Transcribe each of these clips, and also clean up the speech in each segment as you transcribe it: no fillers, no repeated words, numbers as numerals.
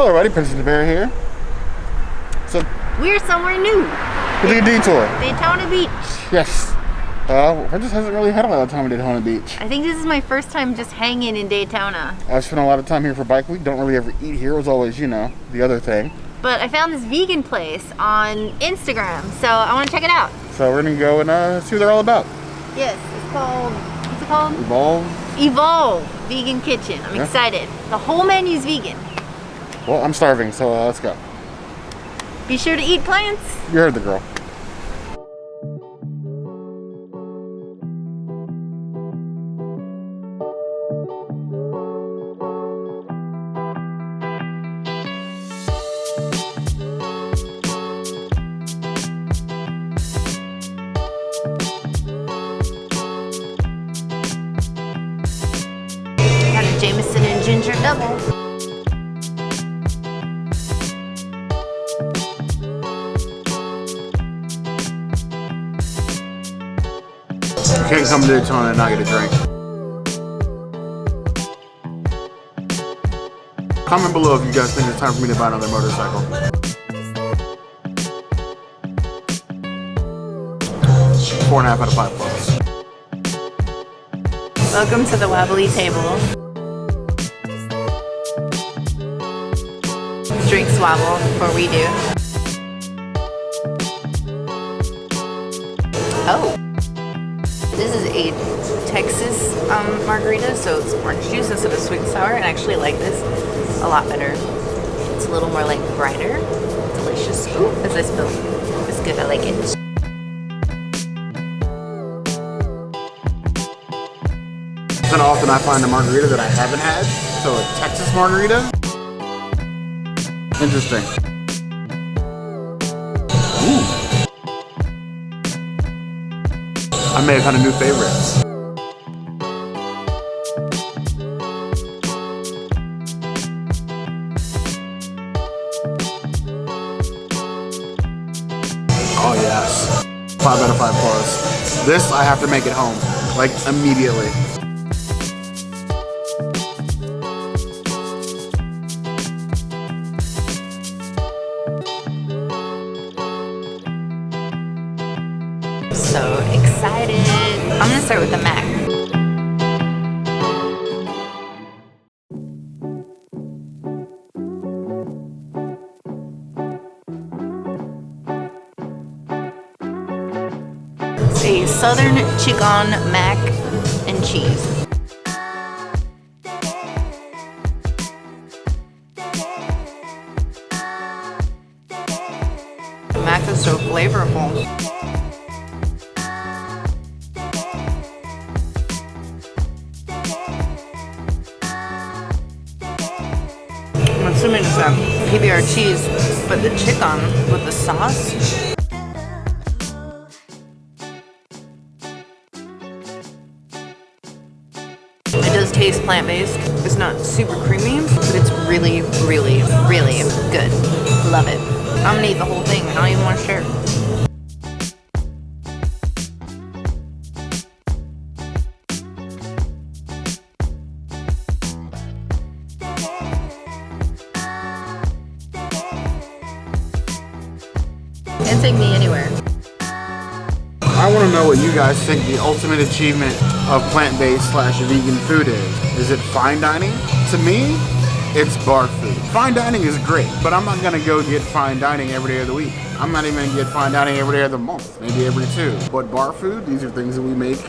Hello everybody, Princess the Bear here. So we're somewhere new. we're doing a detour. Daytona Beach. Yes. Princess hasn't really had a lot of time in Daytona Beach. I think this is my first time just hanging in Daytona. I've spent a lot of time here for Bike Week. Don't really ever eat here. It was always, you know, the other thing. But I found this vegan place on Instagram, so I want to check it out. So we're gonna go and see what they're all about. Yes, it's called, what's it called? Evolve Vegan Kitchen. I'm Yeah. excited. The whole menu's vegan. Well, I'm starving, so let's go. Be sure to eat plants. You heard the girl. Got a Jameson and ginger double. You can't come to Daytona and not get a drink. Comment below if you guys think it's time for me to buy another motorcycle. 4.5 out of 5 plus. Welcome to the wobbly table. Drinks wobble before we do. Oh. This is a Texas margarita, so it's orange juice instead of sweet and sour, and I actually like this a lot better. It's a little more like brighter, delicious. Ooh, as I spill. It's good, I like it. It's not often I find a margarita that I haven't had, so a Texas margarita. Interesting. Ooh. I may have had a new favorite. Oh yes. 5 out of 5 plus. This I have to make it home, like immediately. So excited. I'm gonna start with the Mac. It's a Southern Chicken mac and cheese. The mac is so flavorful. I'm assuming it's a PBR cheese, but the chicken with the sauce. It does taste plant-based. It's not super creamy, but it's really, really, really good. Love it. I'm gonna eat the whole thing. I don't even want to share. And take me anywhere. I want to know what you guys think the ultimate achievement of plant-based / vegan food is. Is it fine dining? To me, it's bar food. Fine dining is great, but I'm not gonna go get fine dining every day of the week. I'm not even gonna get fine dining every day of the month, maybe every 2. But bar food, these are things that we make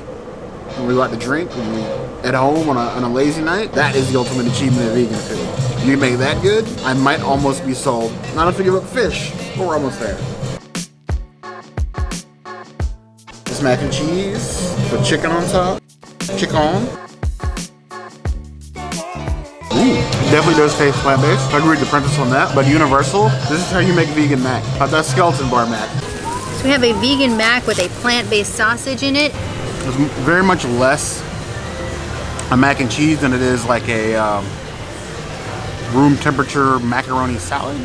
when we like to drink, when we at home on a lazy night. That is the ultimate achievement of vegan food. You make that good, I might almost be sold. Not if we give up fish, but we're almost there. This mac and cheese with chicken on top. Chicken. Ooh, definitely does taste plant-based. I agree with the Princess on that, but universal, this is how you make vegan mac. That skeleton bar mac. So we have a vegan mac with a plant-based sausage in it. It's very much less a mac and cheese than it is like a room temperature macaroni salad.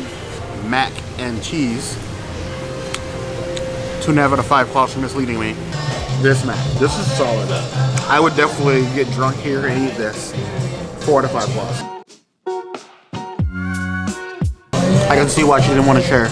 Mac and cheese. 2.5 out of 5 claws for misleading me. This mac, this is solid. I would definitely get drunk here and eat this. 4 out of 5 claws. I can see why she didn't want to share.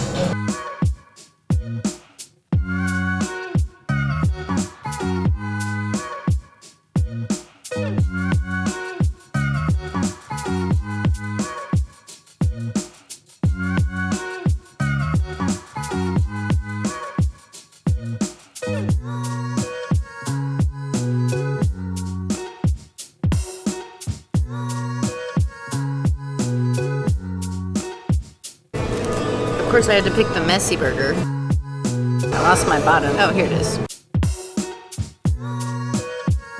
Of course, I had to pick the messy burger. I lost my bottom. Oh, here it is.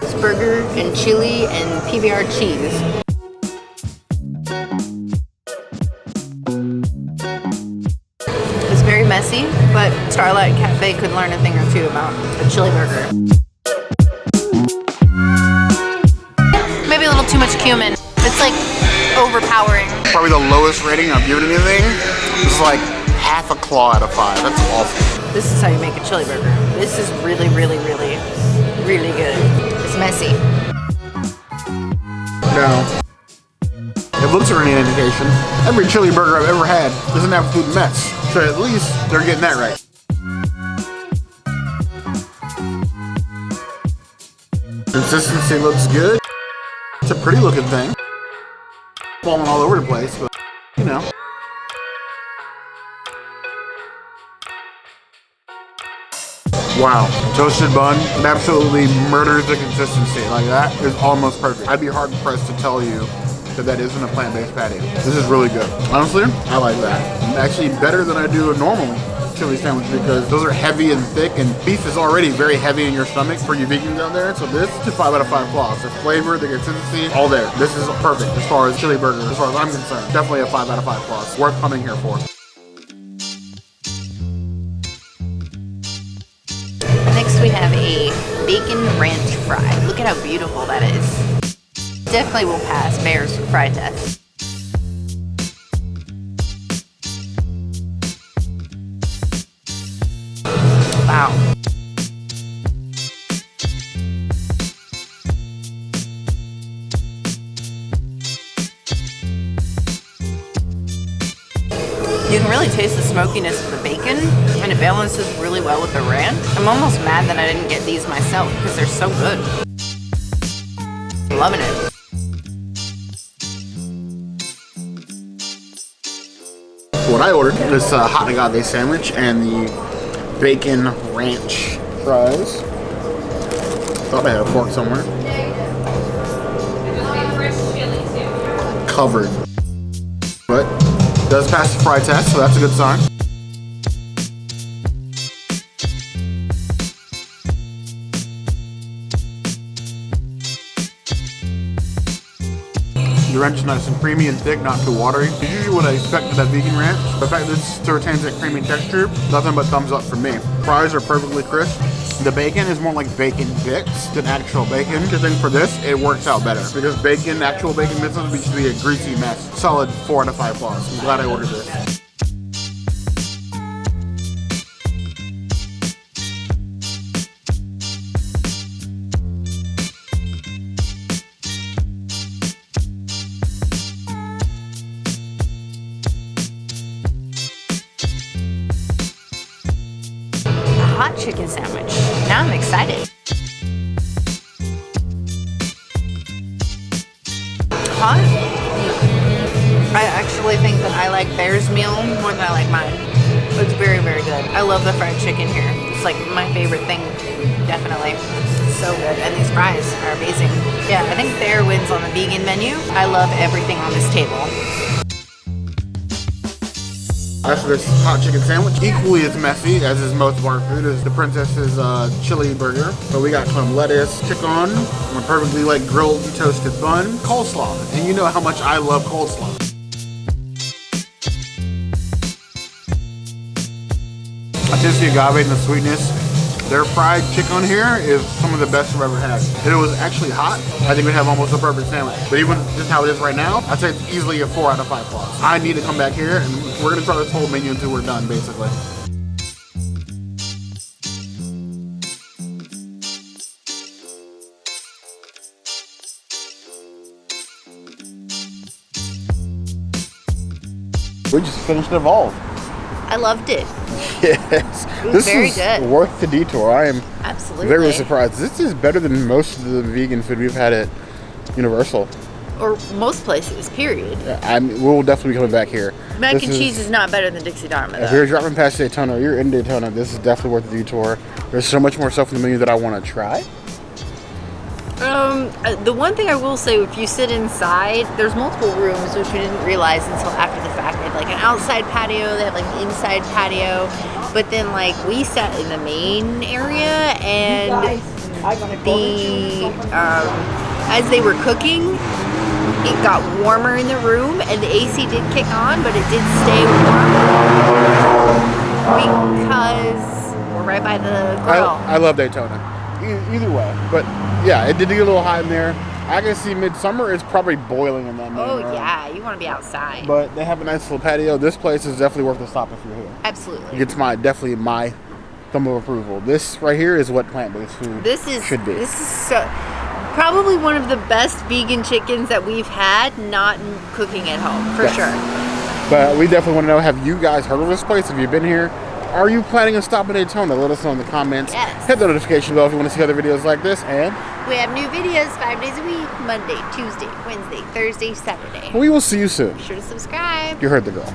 It's burger and chili and PBR cheese. It's very messy, but Starlight Cafe could learn a thing or two about a chili burger. Maybe a little too much cumin. It's like overpowering. Probably the lowest rating I've given anything. It's like half a claw out of 5. That's awful. This is how you make a chili burger. This is really, really, really, really good. It's messy. No. If looks are any indication, every chili burger I've ever had doesn't have a food mess. So at least they're getting that right. Consistency looks good. It's a pretty looking thing. Falling all over the place, but you know. Wow, toasted bun absolutely murders the consistency. Like that is almost perfect. I'd be hard pressed to tell you that that isn't a plant-based patty. This is really good. Honestly, I like that. Actually better than I do a normal chili sandwich because those are heavy and thick, and beef is already very heavy in your stomach for you vegans out there. So this is a 5 out of 5 claws. The flavor, the consistency, all there. This is perfect as far as chili burger, as far as I'm concerned. Definitely a 5 out of 5 claws. Worth coming here for. Next we have a bacon ranch fry. Look at how beautiful that is. Definitely will pass Bear's fry test. Wow. You can really taste the smokiness of the bacon, and it balances really well with the ranch. I'm almost mad that I didn't get these myself because they're so good. Loving it. What I ordered is a hot agave sandwich and the bacon ranch fries. Thought I had a fork somewhere. Covered. But it does pass the fry test, so that's a good sign. The ranch is nice and creamy and thick, not too watery. It's usually what I expect with that vegan ranch. The fact that this still retains that creamy texture, nothing but thumbs up for me. Fries are perfectly crisp. The bacon is more like bacon bits than actual bacon. I think for this, it works out better because bacon, actual bacon bits, would be a greasy mess. Solid 4 out of 5 claws. I'm glad I ordered this. Hot chicken sandwich. Now I'm excited. Hot? I actually think that I like Bear's meal more than I like mine. It's very, very good. I love the fried chicken here. It's like my favorite thing, definitely. So good. And these fries are amazing. Yeah, I think Bear wins on the vegan menu. I love everything on this table. As for this hot chicken sandwich, equally as messy as is most of our food is the Princess's chili burger. So we got some lettuce, chicken, a perfectly like grilled and toasted bun, coleslaw. And you know how much I love coleslaw. I taste the agave and the sweetness. Their fried chicken here is some of the best I've ever had. If it was actually hot, I think we'd have almost a perfect sandwich. But even just how it is right now, I'd say it's easily a 4 out of 5 claws. I need to come back here and we're gonna try this whole menu until we're done, basically. We just finished Evolve. I loved it. Yes. It was very good. Worth the detour. I am Absolutely. very surprised. This is better than most of the vegan food we've had at Universal. Or most places, period. We'll definitely be coming back here. Mac and cheese is not better than Dixie Dharma, If though. you're driving past Daytona, or you're in Daytona, this is definitely worth the detour. There's so much more stuff in the menu that I want to try. The one thing I will say, if you sit inside, there's multiple rooms, which we didn't realize until after the fact. They have like an outside patio, they have like an inside patio, but then like we sat in the main area, and as they were cooking, it got warmer in the room, and the AC did kick on, but it did stay warm because we're right by the grill. I love Daytona. Either way, but yeah, it did get a little hot in there. I can see midsummer is probably boiling in that main room. Yeah, you want to be outside. But they have a nice little patio. This place is definitely worth a stop if you're here. Absolutely. It's definitely my thumb of approval. This right here is what plant-based food should be. This is probably one of the best vegan chickens that we've had, not cooking at home, for sure. But we definitely want to know, have you guys heard of this place? Have you been here? Are you planning on stopping in Daytona? Let us know in the comments. Yes. Hit the notification bell if you want to see other videos like this. And we have new videos 5 days a week: Monday, Tuesday, Wednesday, Thursday, Saturday. we will see you soon. Be sure to subscribe. You heard the girl.